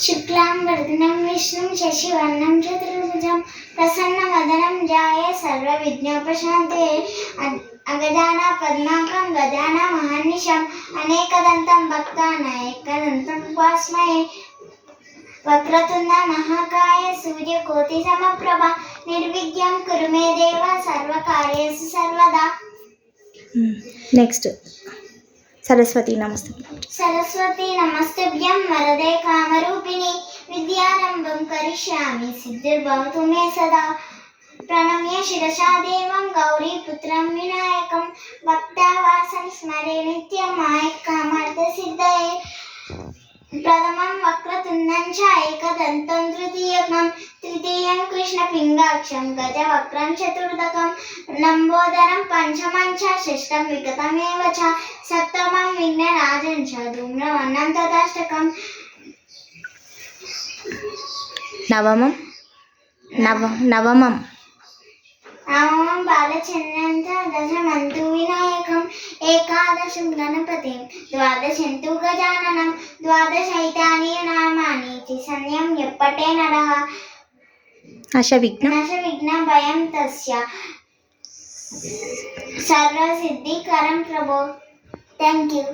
శుక్లాం వరదనం విష్ణుం శశివర్ణం చతుర్భుజం ప్రసన్నవదనం ధ్యాయే సర్వవిఘ్నోపశాంతయే అగజాన పద్మాకం గజాన మహర్నిశం అనేకదంతం భక్తానాయకదంతం ఉపాస్మహే వక్రతుండ మహాకాయ సూర్యకోటి సమప్రభ నిర్విఘ్నం కురు మే దేవ సర్వకార్యేషు సర్వదా. నెక్స్ట్ సరస్వతి నమస్తే. సరస్వతి నమస్తభ్యం వరదే కామరూపిణి విద్యారంభం కరిష్యామి సిద్ధిర్భవతు మే సదా. ప్రణమ్య శిరసా దేవం గౌరీపుత్రం వినాయకం భక్తావాసం స్మరే నిత్యం మాయకామార్థ సిద్ధయే. ప్రథమం వక్రతుండం చ ఏకదంతం తృతీయం కృష్ణపింగాక్షం గజవక్రం చతుర్దకం లంబోదరం పంచమం చ షష్టం వికటమేవ చ సప్తమం విఘ్నరాజం చ ధూమ్రవర్ణం తదాష్టకం. నవమం బాలచంద్రంత దశమంతు వినాయకం ఏకాదశం గణపతిం ద్వాదశం తు గజాననం ద్వాదశైతాని నామాని త్రిసంధ్యం ఎప్పటే నరః నశ విఘ్న భయం తస్య సర్వసిద్ధికరం ప్రభో. Thank you.